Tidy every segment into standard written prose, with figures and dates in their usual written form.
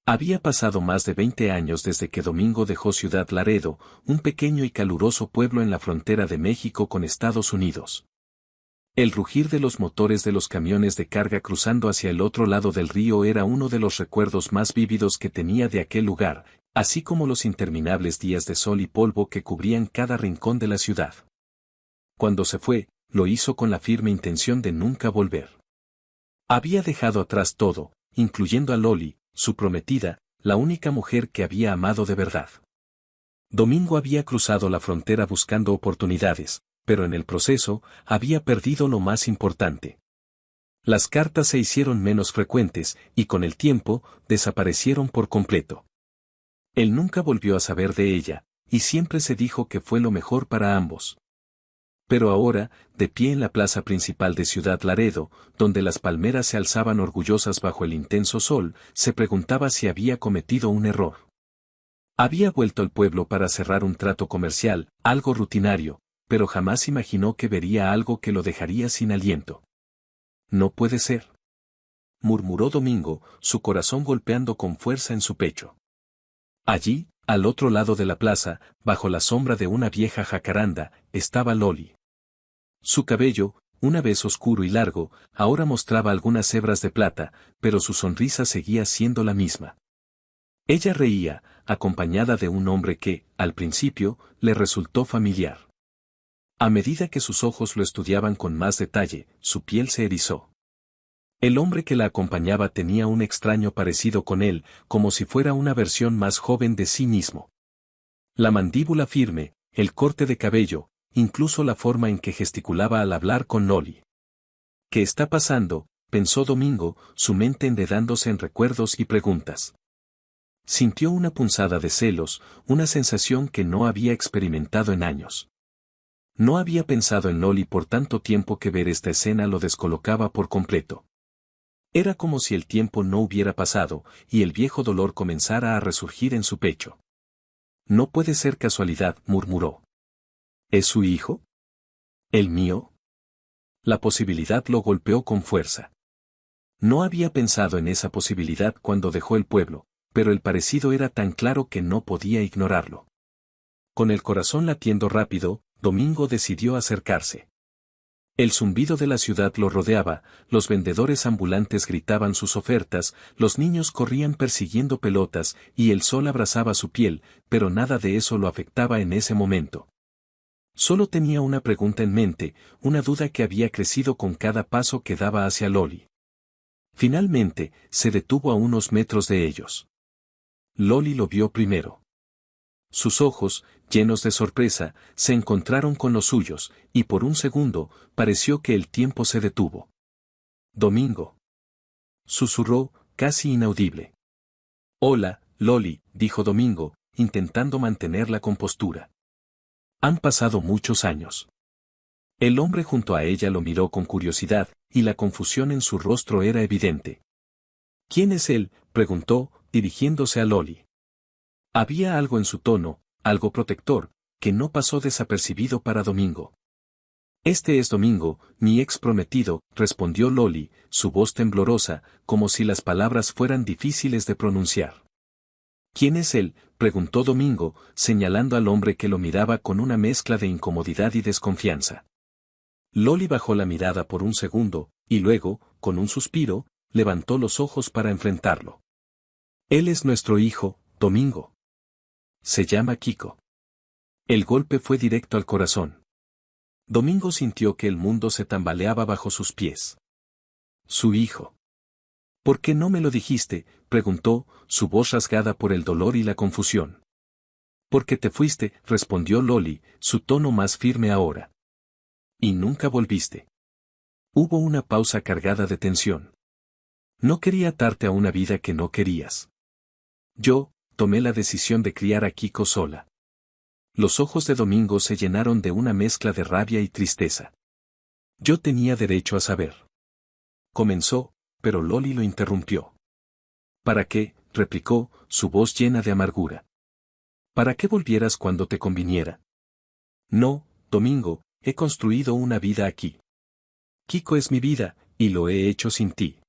Había pasado más de 20 años desde que Domingo dejó Ciudad Laredo, un pequeño y caluroso pueblo en la frontera de México con Estados Unidos. El rugir de los motores de los camiones de carga cruzando hacia el otro lado del río era uno de los recuerdos más vívidos que tenía de aquel lugar, así como los interminables días de sol y polvo que cubrían cada rincón de la ciudad. Cuando se fue, lo hizo con la firme intención de nunca volver. Había dejado atrás todo, incluyendo a Loli, su prometida, la única mujer que había amado de verdad. Domingo había cruzado la frontera buscando oportunidades, pero en el proceso, había perdido lo más importante. Las cartas se hicieron menos frecuentes, y con el tiempo, desaparecieron por completo. Él nunca volvió a saber de ella, y siempre se dijo que fue lo mejor para ambos. Pero ahora, de pie en la plaza principal de Ciudad Laredo, donde las palmeras se alzaban orgullosas bajo el intenso sol, se preguntaba si había cometido un error. Había vuelto al pueblo para cerrar un trato comercial, algo rutinario, pero jamás imaginó que vería algo que lo dejaría sin aliento. No puede ser, murmuró Domingo, su corazón golpeando con fuerza en su pecho. Allí, al otro lado de la plaza, bajo la sombra de una vieja jacaranda, estaba Loli. Su cabello, una vez oscuro y largo, ahora mostraba algunas hebras de plata, pero su sonrisa seguía siendo la misma. Ella reía, acompañada de un hombre que, al principio, le resultó familiar. A medida que sus ojos lo estudiaban con más detalle, su piel se erizó. El hombre que la acompañaba tenía un extraño parecido con él, como si fuera una versión más joven de sí mismo. La mandíbula firme, el corte de cabello, incluso la forma en que gesticulaba al hablar con Loli. ¿Qué está pasando?, pensó Domingo, su mente enredándose en recuerdos y preguntas. Sintió una punzada de celos, una sensación que no había experimentado en años. No había pensado en Loli por tanto tiempo que ver esta escena lo descolocaba por completo. Era como si el tiempo no hubiera pasado, y el viejo dolor comenzara a resurgir en su pecho. No puede ser casualidad, murmuró. ¿Es su hijo? ¿El mío? La posibilidad lo golpeó con fuerza. No había pensado en esa posibilidad cuando dejó el pueblo, pero el parecido era tan claro que no podía ignorarlo. Con el corazón latiendo rápido, Domingo decidió acercarse. El zumbido de la ciudad lo rodeaba, los vendedores ambulantes gritaban sus ofertas, los niños corrían persiguiendo pelotas y el sol abrasaba su piel, pero nada de eso lo afectaba en ese momento. Solo tenía una pregunta en mente, una duda que había crecido con cada paso que daba hacia Loli. Finalmente, se detuvo a unos metros de ellos. Loli lo vio primero. Sus ojos, llenos de sorpresa, se encontraron con los suyos, y por un segundo, pareció que el tiempo se detuvo. Domingo. Susurró, casi inaudible. Hola, Loli, dijo Domingo, intentando mantener la compostura. Han pasado muchos años. El hombre junto a ella lo miró con curiosidad, y la confusión en su rostro era evidente. ¿Quién es él?, preguntó, dirigiéndose a Loli. Había algo en su tono, algo protector, que no pasó desapercibido para Domingo. Este es Domingo, mi ex prometido, respondió Loli, su voz temblorosa, como si las palabras fueran difíciles de pronunciar. ¿Quién es él?, preguntó Domingo, señalando al hombre que lo miraba con una mezcla de incomodidad y desconfianza. Loli bajó la mirada por un segundo, y luego, con un suspiro, levantó los ojos para enfrentarlo. Él es nuestro hijo, Domingo. Se llama Kiko. El golpe fue directo al corazón. Domingo sintió que el mundo se tambaleaba bajo sus pies. Su hijo. ¿Por qué no me lo dijiste?, preguntó, su voz rasgada por el dolor y la confusión. Porque te fuiste, respondió Loli, su tono más firme ahora. Y nunca volviste. Hubo una pausa cargada de tensión. No quería atarte a una vida que no querías. Yo, tomé la decisión de criar a Kiko sola. Los ojos de Domingo se llenaron de una mezcla de rabia y tristeza. Yo tenía derecho a saber. Comenzó, pero Loli lo interrumpió. ¿Para qué?, replicó, su voz llena de amargura. ¿Para qué volvieras cuando te conviniera? No, Domingo, he construido una vida aquí. Kiko es mi vida, y lo he hecho sin ti.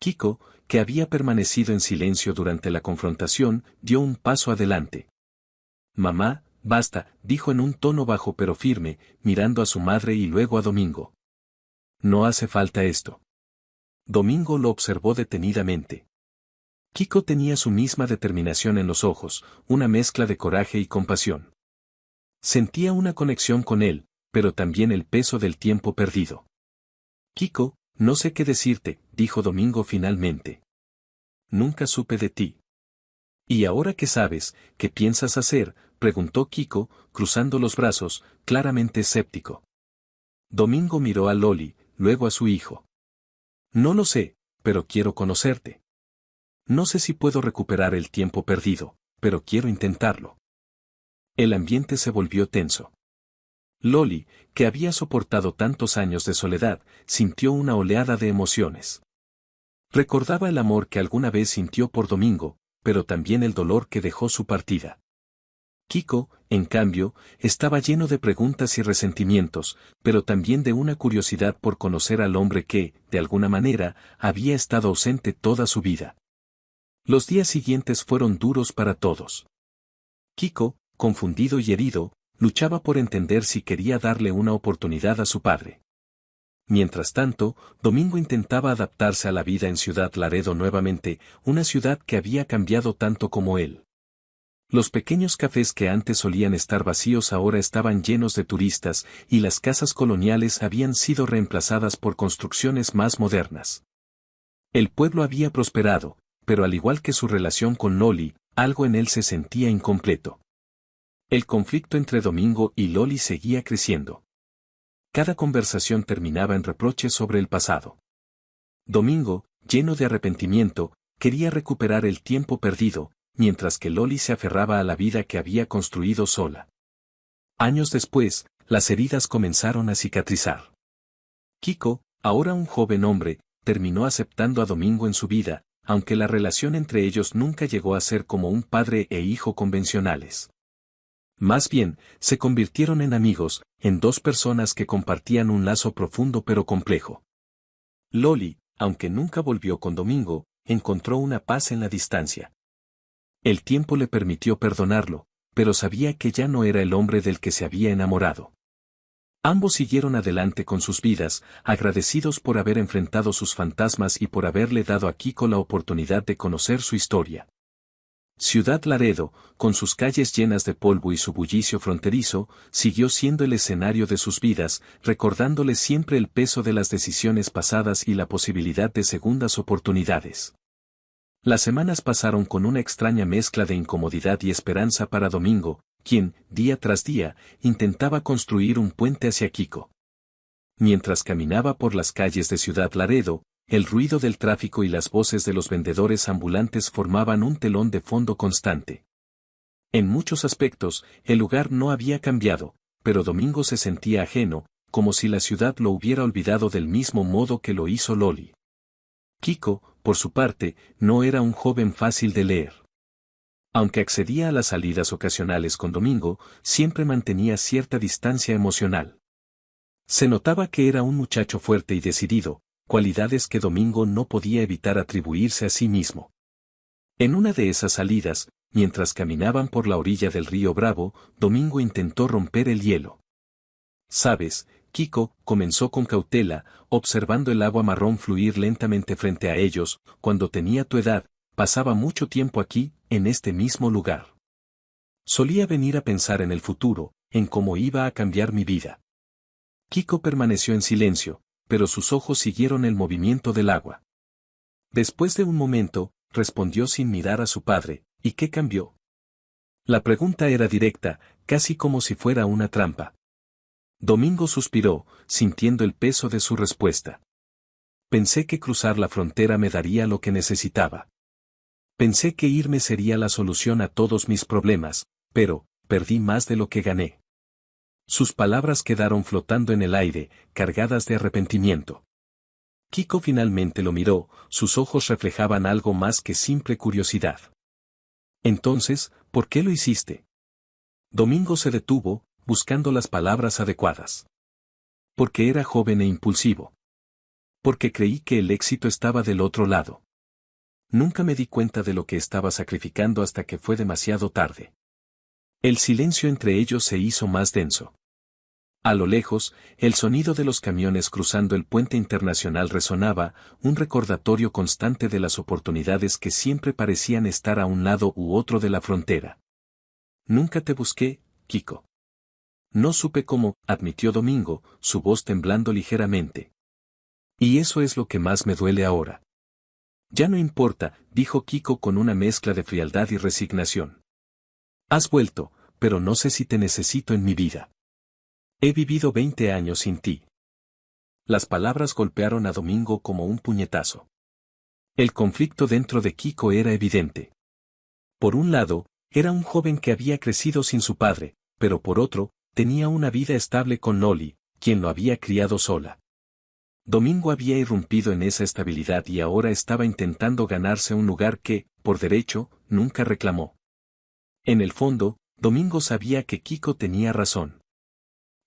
Kiko, que había permanecido en silencio durante la confrontación, dio un paso adelante. Mamá, basta, dijo en un tono bajo pero firme, mirando a su madre y luego a Domingo. No hace falta esto. Domingo lo observó detenidamente. Kiko tenía su misma determinación en los ojos, una mezcla de coraje y compasión. Sentía una conexión con él, pero también el peso del tiempo perdido. Kiko, no sé qué decirte, dijo Domingo finalmente. Nunca supe de ti. ¿Y ahora qué sabes, qué piensas hacer?, preguntó Kiko, cruzando los brazos, claramente escéptico. Domingo miró a Loli, luego a su hijo. No lo sé, pero quiero conocerte. No sé si puedo recuperar el tiempo perdido, pero quiero intentarlo. El ambiente se volvió tenso. Loli, que había soportado tantos años de soledad, sintió una oleada de emociones. Recordaba el amor que alguna vez sintió por Domingo, pero también el dolor que dejó su partida. Kiko, en cambio, estaba lleno de preguntas y resentimientos, pero también de una curiosidad por conocer al hombre que, de alguna manera, había estado ausente toda su vida. Los días siguientes fueron duros para todos. Kiko, confundido y herido, luchaba por entender si quería darle una oportunidad a su padre. Mientras tanto, Domingo intentaba adaptarse a la vida en Ciudad Laredo nuevamente, una ciudad que había cambiado tanto como él. Los pequeños cafés que antes solían estar vacíos ahora estaban llenos de turistas, y las casas coloniales habían sido reemplazadas por construcciones más modernas. El pueblo había prosperado, pero al igual que su relación con Loli, algo en él se sentía incompleto. El conflicto entre Domingo y Loli seguía creciendo. Cada conversación terminaba en reproches sobre el pasado. Domingo, lleno de arrepentimiento, quería recuperar el tiempo perdido, mientras que Loli se aferraba a la vida que había construido sola. Años después, las heridas comenzaron a cicatrizar. Kiko, ahora un joven hombre, terminó aceptando a Domingo en su vida, aunque la relación entre ellos nunca llegó a ser como un padre e hijo convencionales. Más bien, se convirtieron en amigos, en dos personas que compartían un lazo profundo pero complejo. Loli, aunque nunca volvió con Domingo, encontró una paz en la distancia. El tiempo le permitió perdonarlo, pero sabía que ya no era el hombre del que se había enamorado. Ambos siguieron adelante con sus vidas, agradecidos por haber enfrentado sus fantasmas y por haberle dado a Kiko la oportunidad de conocer su historia. Ciudad Laredo, con sus calles llenas de polvo y su bullicio fronterizo, siguió siendo el escenario de sus vidas, recordándoles siempre el peso de las decisiones pasadas y la posibilidad de segundas oportunidades. Las semanas pasaron con una extraña mezcla de incomodidad y esperanza para Domingo, quien, día tras día, intentaba construir un puente hacia Kiko. Mientras caminaba por las calles de Ciudad Laredo, el ruido del tráfico y las voces de los vendedores ambulantes formaban un telón de fondo constante. En muchos aspectos, el lugar no había cambiado, pero Domingo se sentía ajeno, como si la ciudad lo hubiera olvidado del mismo modo que lo hizo Loli. Kiko, por su parte, no era un joven fácil de leer. Aunque accedía a las salidas ocasionales con Domingo, siempre mantenía cierta distancia emocional. Se notaba que era un muchacho fuerte y decidido, cualidades que Domingo no podía evitar atribuirse a sí mismo. En una de esas salidas, mientras caminaban por la orilla del río Bravo, Domingo intentó romper el hielo. «Sabes, Kiko», comenzó con cautela, observando el agua marrón fluir lentamente frente a ellos, «cuando tenía tu edad, pasaba mucho tiempo aquí, en este mismo lugar. Solía venir a pensar en el futuro, en cómo iba a cambiar mi vida». Kiko permaneció en silencio, pero sus ojos siguieron el movimiento del agua. Después de un momento, respondió sin mirar a su padre, «¿Y qué cambió?». La pregunta era directa, casi como si fuera una trampa. Domingo suspiró, sintiendo el peso de su respuesta. «Pensé que cruzar la frontera me daría lo que necesitaba. Pensé que irme sería la solución a todos mis problemas, pero perdí más de lo que gané». Sus palabras quedaron flotando en el aire, cargadas de arrepentimiento. Kiko finalmente lo miró, sus ojos reflejaban algo más que simple curiosidad. «Entonces, ¿por qué lo hiciste?». Domingo se detuvo, buscando las palabras adecuadas. «Porque era joven e impulsivo. Porque creí que el éxito estaba del otro lado. Nunca me di cuenta de lo que estaba sacrificando hasta que fue demasiado tarde. El silencio entre ellos se hizo más denso. A lo lejos, el sonido de los camiones cruzando el puente internacional resonaba, un recordatorio constante de las oportunidades que siempre parecían estar a un lado u otro de la frontera. Nunca te busqué, Kiko. No supe cómo, admitió Domingo, su voz temblando ligeramente. Y eso es lo que más me duele ahora. Ya no importa, dijo Kiko con una mezcla de frialdad y resignación. Has vuelto, pero no sé si te necesito en mi vida. He vivido 20 años sin ti. Las palabras golpearon a Domingo como un puñetazo. El conflicto dentro de Kiko era evidente. Por un lado, era un joven que había crecido sin su padre, pero por otro, tenía una vida estable con Loli, quien lo había criado sola. Domingo había irrumpido en esa estabilidad y ahora estaba intentando ganarse un lugar que, por derecho, nunca reclamó. En el fondo, Domingo sabía que Kiko tenía razón.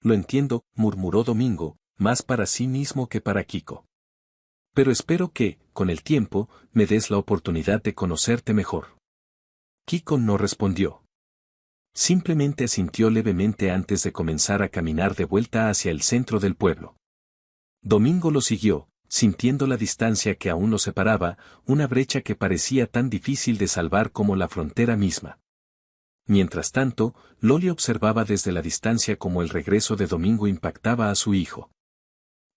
Lo entiendo, murmuró Domingo, más para sí mismo que para Kiko. Pero espero que, con el tiempo, me des la oportunidad de conocerte mejor. Kiko no respondió. Simplemente asintió levemente antes de comenzar a caminar de vuelta hacia el centro del pueblo. Domingo lo siguió, sintiendo la distancia que aún lo separaba, una brecha que parecía tan difícil de salvar como la frontera misma. Mientras tanto, Loli observaba desde la distancia cómo el regreso de Domingo impactaba a su hijo.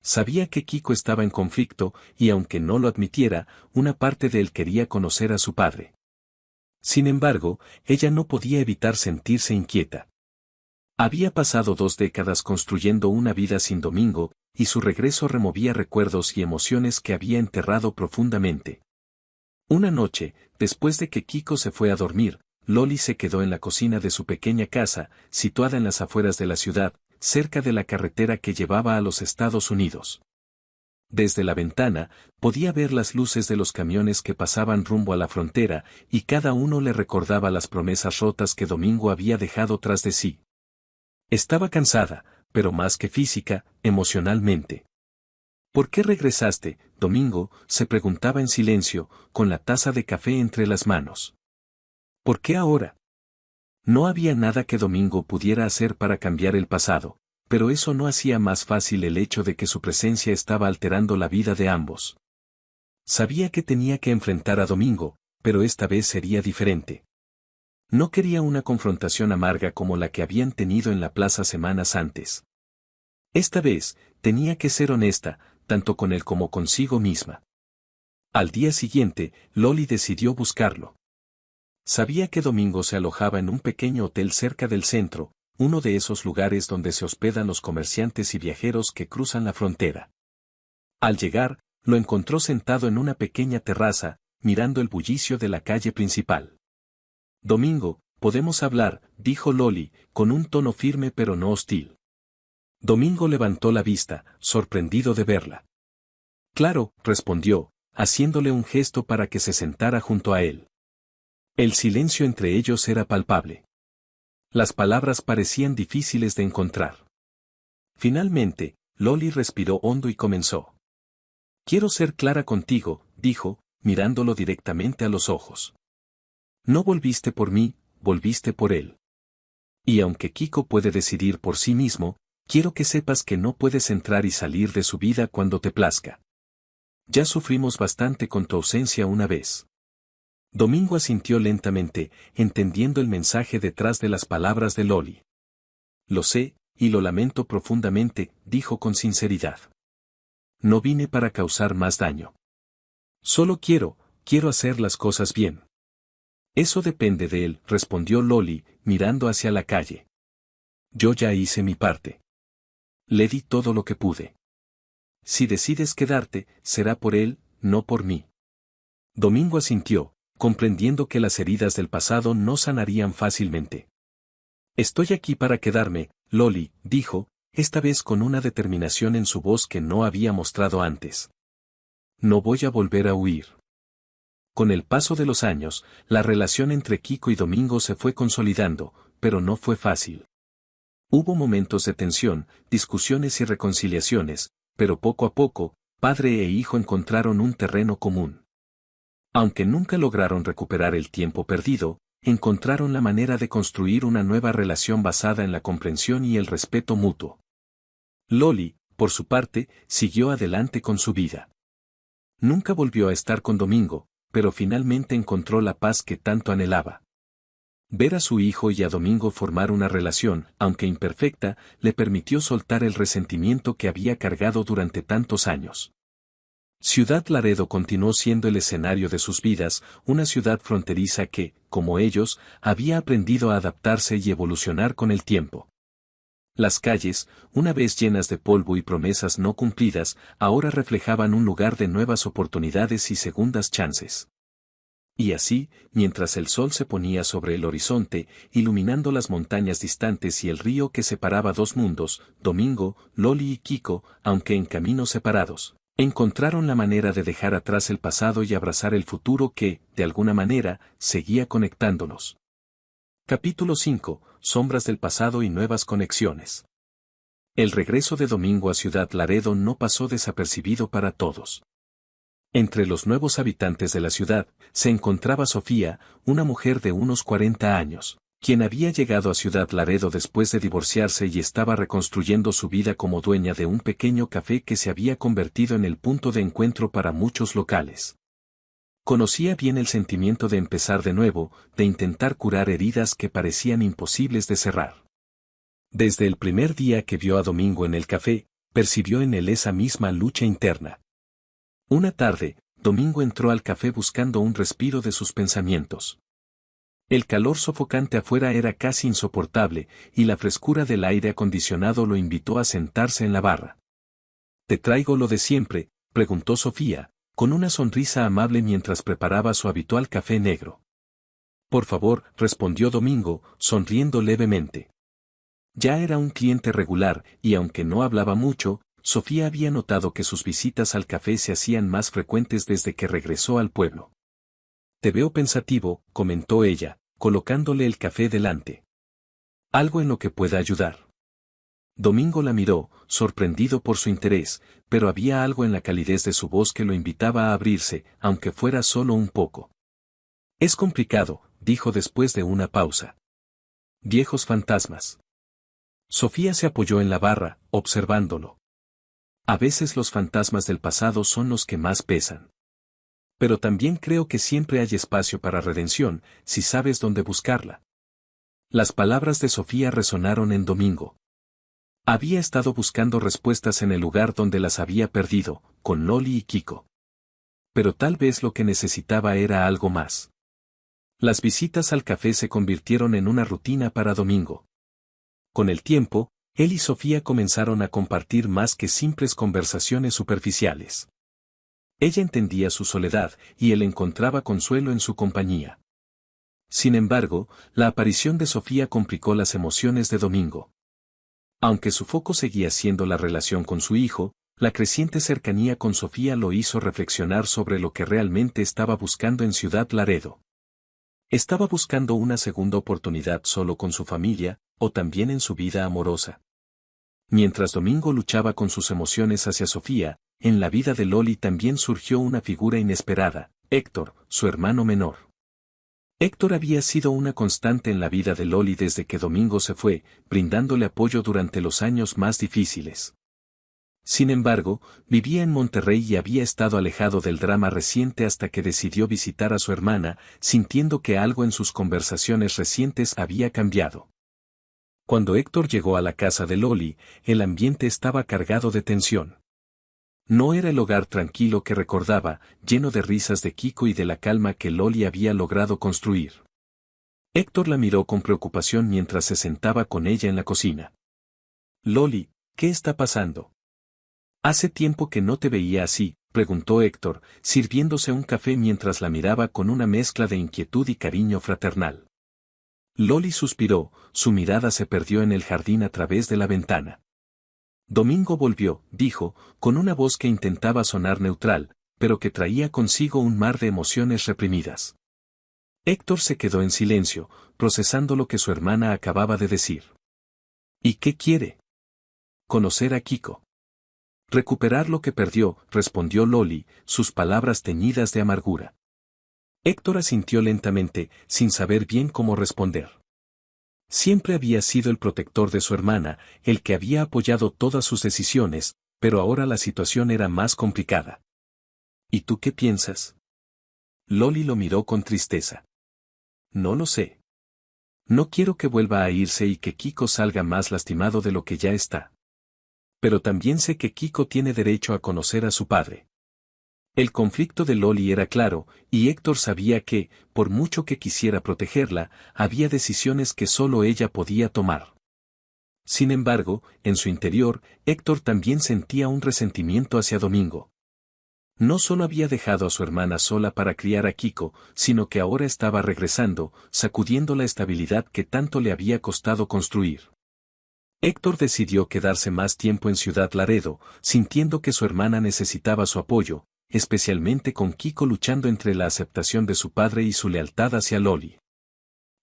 Sabía que Kiko estaba en conflicto, y aunque no lo admitiera, una parte de él quería conocer a su padre. Sin embargo, ella no podía evitar sentirse inquieta. Había pasado 2 décadas construyendo una vida sin Domingo, y su regreso removía recuerdos y emociones que había enterrado profundamente. Una noche, después de que Kiko se fue a dormir, Loli se quedó en la cocina de su pequeña casa, situada en las afueras de la ciudad, cerca de la carretera que llevaba a los Estados Unidos. Desde la ventana, podía ver las luces de los camiones que pasaban rumbo a la frontera, y cada uno le recordaba las promesas rotas que Domingo había dejado tras de sí. Estaba cansada, pero más que física, emocionalmente. ¿Por qué regresaste, Domingo?, se preguntaba en silencio, con la taza de café entre las manos. ¿Por qué ahora? No había nada que Domingo pudiera hacer para cambiar el pasado, pero eso no hacía más fácil el hecho de que su presencia estaba alterando la vida de ambos. Sabía que tenía que enfrentar a Domingo, pero esta vez sería diferente. No quería una confrontación amarga como la que habían tenido en la plaza semanas antes. Esta vez, tenía que ser honesta, tanto con él como consigo misma. Al día siguiente, Loli decidió buscarlo. Sabía que Domingo se alojaba en un pequeño hotel cerca del centro, uno de esos lugares donde se hospedan los comerciantes y viajeros que cruzan la frontera. Al llegar, lo encontró sentado en una pequeña terraza, mirando el bullicio de la calle principal. Domingo, podemos hablar, dijo Loli, con un tono firme pero no hostil. Domingo levantó la vista, sorprendido de verla. Claro, respondió, haciéndole un gesto para que se sentara junto a él. El silencio entre ellos era palpable. Las palabras parecían difíciles de encontrar. Finalmente, Loli respiró hondo y comenzó. Quiero ser clara contigo, dijo, mirándolo directamente a los ojos. No volviste por mí, volviste por él. Y aunque Kiko puede decidir por sí mismo, quiero que sepas que no puedes entrar y salir de su vida cuando te plazca. Ya sufrimos bastante con tu ausencia una vez. Domingo asintió lentamente, entendiendo el mensaje detrás de las palabras de Loli. Lo sé, y lo lamento profundamente, dijo con sinceridad. No vine para causar más daño. Solo quiero hacer las cosas bien. Eso depende de él, respondió Loli, mirando hacia la calle. Yo ya hice mi parte. Le di todo lo que pude. Si decides quedarte, será por él, no por mí. Domingo asintió, comprendiendo que las heridas del pasado no sanarían fácilmente. Estoy aquí para quedarme, Loli, dijo, esta vez con una determinación en su voz que no había mostrado antes. No voy a volver a huir. Con el paso de los años, la relación entre Kiko y Domingo se fue consolidando, pero no fue fácil. Hubo momentos de tensión, discusiones y reconciliaciones, pero poco a poco, padre e hijo encontraron un terreno común. Aunque nunca lograron recuperar el tiempo perdido, encontraron la manera de construir una nueva relación basada en la comprensión y el respeto mutuo. Loli, por su parte, siguió adelante con su vida. Nunca volvió a estar con Domingo, pero finalmente encontró la paz que tanto anhelaba. Ver a su hijo y a Domingo formar una relación, aunque imperfecta, le permitió soltar el resentimiento que había cargado durante tantos años. Ciudad Laredo continuó siendo el escenario de sus vidas, una ciudad fronteriza que, como ellos, había aprendido a adaptarse y evolucionar con el tiempo. Las calles, una vez llenas de polvo y promesas no cumplidas, ahora reflejaban un lugar de nuevas oportunidades y segundas chances. Y así, mientras el sol se ponía sobre el horizonte, iluminando las montañas distantes y el río que separaba dos mundos, Domingo, Loli y Kiko, aunque en caminos separados, encontraron la manera de dejar atrás el pasado y abrazar el futuro que, de alguna manera, seguía conectándolos. Capítulo 5. Sombras del pasado y nuevas conexiones. El regreso de Domingo a Ciudad Laredo no pasó desapercibido para todos. Entre los nuevos habitantes de la ciudad, se encontraba Sofía, una mujer de unos 40 años, quien había llegado a Ciudad Laredo después de divorciarse y estaba reconstruyendo su vida como dueña de un pequeño café que se había convertido en el punto de encuentro para muchos locales. Conocía bien el sentimiento de empezar de nuevo, de intentar curar heridas que parecían imposibles de cerrar. Desde el primer día que vio a Domingo en el café, percibió en él esa misma lucha interna. Una tarde, Domingo entró al café buscando un respiro de sus pensamientos. El calor sofocante afuera era casi insoportable, y la frescura del aire acondicionado lo invitó a sentarse en la barra. «¿Te traigo lo de siempre?», preguntó Sofía, con una sonrisa amable mientras preparaba su habitual café negro. «Por favor», respondió Domingo, sonriendo levemente. Ya era un cliente regular, y aunque no hablaba mucho, Sofía había notado que sus visitas al café se hacían más frecuentes desde que regresó al pueblo. «Te veo pensativo», comentó ella, colocándole el café delante. «¿Algo en lo que pueda ayudar?». Domingo la miró, sorprendido por su interés, pero había algo en la calidez de su voz que lo invitaba a abrirse, aunque fuera solo un poco. «Es complicado», dijo después de una pausa. «Viejos fantasmas». Sofía se apoyó en la barra, observándolo. «A veces los fantasmas del pasado son los que más pesan. Pero también creo que siempre hay espacio para redención, si sabes dónde buscarla». Las palabras de Sofía resonaron en Domingo. Había estado buscando respuestas en el lugar donde las había perdido, con Loli y Kiko. Pero tal vez lo que necesitaba era algo más. Las visitas al café se convirtieron en una rutina para Domingo. Con el tiempo, él y Sofía comenzaron a compartir más que simples conversaciones superficiales. Ella entendía su soledad, y él encontraba consuelo en su compañía. Sin embargo, la aparición de Sofía complicó las emociones de Domingo. Aunque su foco seguía siendo la relación con su hijo, la creciente cercanía con Sofía lo hizo reflexionar sobre lo que realmente estaba buscando en Ciudad Laredo. ¿Estaba buscando una segunda oportunidad solo con su familia, o también en su vida amorosa? Mientras Domingo luchaba con sus emociones hacia Sofía, en la vida de Loli también surgió una figura inesperada, Héctor, su hermano menor. Héctor había sido una constante en la vida de Loli desde que Domingo se fue, brindándole apoyo durante los años más difíciles. Sin embargo, vivía en Monterrey y había estado alejado del drama reciente hasta que decidió visitar a su hermana, sintiendo que algo en sus conversaciones recientes había cambiado. Cuando Héctor llegó a la casa de Loli, el ambiente estaba cargado de tensión. No era el hogar tranquilo que recordaba, lleno de risas de Kiko y de la calma que Loli había logrado construir. Héctor la miró con preocupación mientras se sentaba con ella en la cocina. «Loli, ¿qué está pasando?». «Hace tiempo que no te veía así», preguntó Héctor, sirviéndose un café mientras la miraba con una mezcla de inquietud y cariño fraternal. Loli suspiró, su mirada se perdió en el jardín a través de la ventana. «Domingo volvió», dijo, con una voz que intentaba sonar neutral, pero que traía consigo un mar de emociones reprimidas. Héctor se quedó en silencio, procesando lo que su hermana acababa de decir. «¿Y qué quiere?». «Conocer a Kiko». «Recuperar lo que perdió», respondió Loli, sus palabras teñidas de amargura. Héctor asintió lentamente, sin saber bien cómo responder. Siempre había sido el protector de su hermana, el que había apoyado todas sus decisiones, pero ahora la situación era más complicada. ¿Y tú qué piensas? Loli lo miró con tristeza. No lo sé. No quiero que vuelva a irse y que Kiko salga más lastimado de lo que ya está. Pero también sé que Kiko tiene derecho a conocer a su padre. El conflicto de Loli era claro, y Héctor sabía que, por mucho que quisiera protegerla, había decisiones que solo ella podía tomar. Sin embargo, en su interior, Héctor también sentía un resentimiento hacia Domingo. No solo había dejado a su hermana sola para criar a Kiko, sino que ahora estaba regresando, sacudiendo la estabilidad que tanto le había costado construir. Héctor decidió quedarse más tiempo en Ciudad Laredo, sintiendo que su hermana necesitaba su apoyo, especialmente con Kiko luchando entre la aceptación de su padre y su lealtad hacia Loli.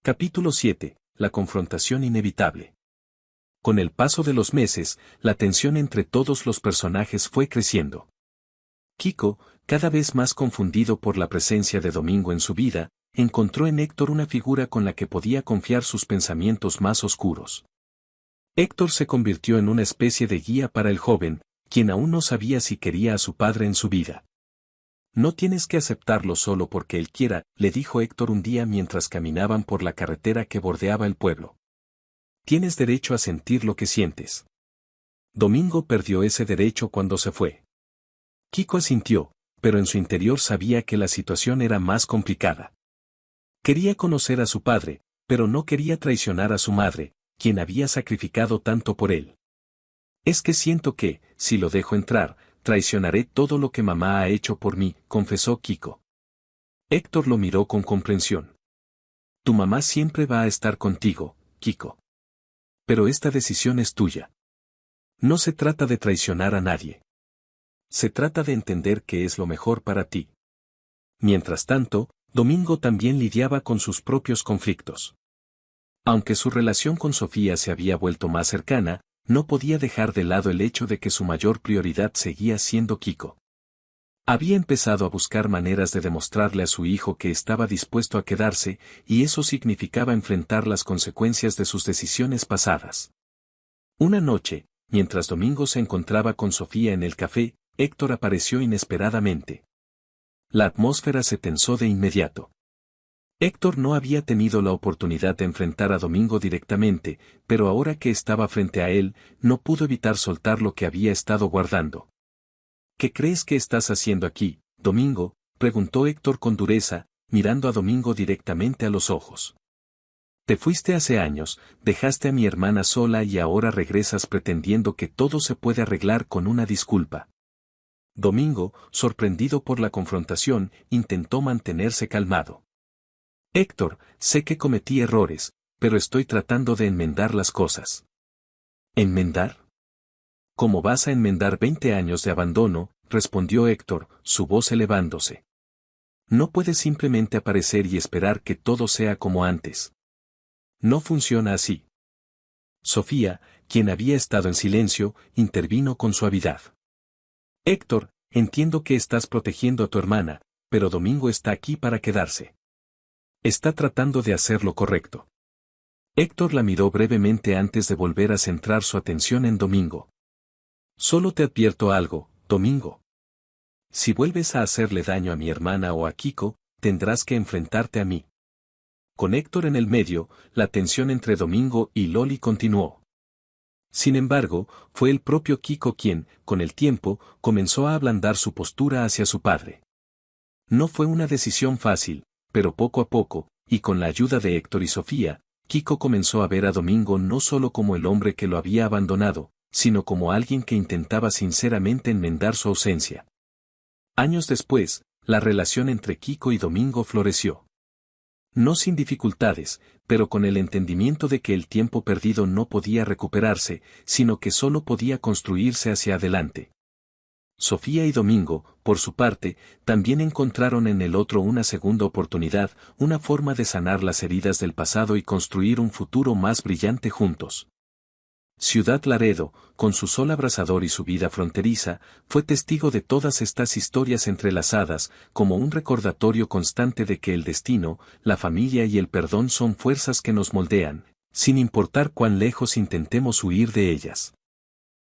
Capítulo 7. La confrontación inevitable. Con el paso de los meses, la tensión entre todos los personajes fue creciendo. Kiko, cada vez más confundido por la presencia de Domingo en su vida, encontró en Héctor una figura con la que podía confiar sus pensamientos más oscuros. Héctor se convirtió en una especie de guía para el joven, quien aún no sabía si quería a su padre en su vida. No tienes que aceptarlo solo porque él quiera, le dijo Héctor un día mientras caminaban por la carretera que bordeaba el pueblo. Tienes derecho a sentir lo que sientes. Domingo perdió ese derecho cuando se fue. Kiko asintió, pero en su interior sabía que la situación era más complicada. Quería conocer a su padre, pero no quería traicionar a su madre, quien había sacrificado tanto por él. Es que siento que, si lo dejo entrar, traicionaré todo lo que mamá ha hecho por mí, confesó Kiko. Héctor lo miró con comprensión. Tu mamá siempre va a estar contigo, Kiko. Pero esta decisión es tuya. No se trata de traicionar a nadie. Se trata de entender qué es lo mejor para ti. Mientras tanto, Domingo también lidiaba con sus propios conflictos. Aunque su relación con Sofía se había vuelto más cercana, no podía dejar de lado el hecho de que su mayor prioridad seguía siendo Kiko. Había empezado a buscar maneras de demostrarle a su hijo que estaba dispuesto a quedarse, y eso significaba enfrentar las consecuencias de sus decisiones pasadas. Una noche, mientras Domingo se encontraba con Sofía en el café, Héctor apareció inesperadamente. La atmósfera se tensó de inmediato. Héctor no había tenido la oportunidad de enfrentar a Domingo directamente, pero ahora que estaba frente a él, no pudo evitar soltar lo que había estado guardando. ¿Qué crees que estás haciendo aquí, Domingo?, preguntó Héctor con dureza, mirando a Domingo directamente a los ojos. Te fuiste hace años, dejaste a mi hermana sola y ahora regresas pretendiendo que todo se puede arreglar con una disculpa. Domingo, sorprendido por la confrontación, intentó mantenerse calmado. Héctor, sé que cometí errores, pero estoy tratando de enmendar las cosas. ¿Enmendar? ¿Cómo vas a enmendar 20 años de abandono?, respondió Héctor, su voz elevándose. No puedes simplemente aparecer y esperar que todo sea como antes. No funciona así. Sofía, quien había estado en silencio, intervino con suavidad. Héctor, entiendo que estás protegiendo a tu hermana, pero Domingo está aquí para quedarse. Está tratando de hacer lo correcto. Héctor la miró brevemente antes de volver a centrar su atención en Domingo. Solo te advierto algo, Domingo. Si vuelves a hacerle daño a mi hermana o a Kiko, tendrás que enfrentarte a mí. Con Héctor en el medio, la tensión entre Domingo y Loli continuó. Sin embargo, fue el propio Kiko quien, con el tiempo, comenzó a ablandar su postura hacia su padre. No fue una decisión fácil, pero poco a poco, y con la ayuda de Héctor y Sofía, Kiko comenzó a ver a Domingo no solo como el hombre que lo había abandonado, sino como alguien que intentaba sinceramente enmendar su ausencia. Años después, la relación entre Kiko y Domingo floreció. No sin dificultades, pero con el entendimiento de que el tiempo perdido no podía recuperarse, sino que solo podía construirse hacia adelante. Sofía y Domingo, por su parte, también encontraron en el otro una segunda oportunidad, una forma de sanar las heridas del pasado y construir un futuro más brillante juntos. Ciudad Laredo, con su sol abrasador y su vida fronteriza, fue testigo de todas estas historias entrelazadas, como un recordatorio constante de que el destino, la familia y el perdón son fuerzas que nos moldean, sin importar cuán lejos intentemos huir de ellas.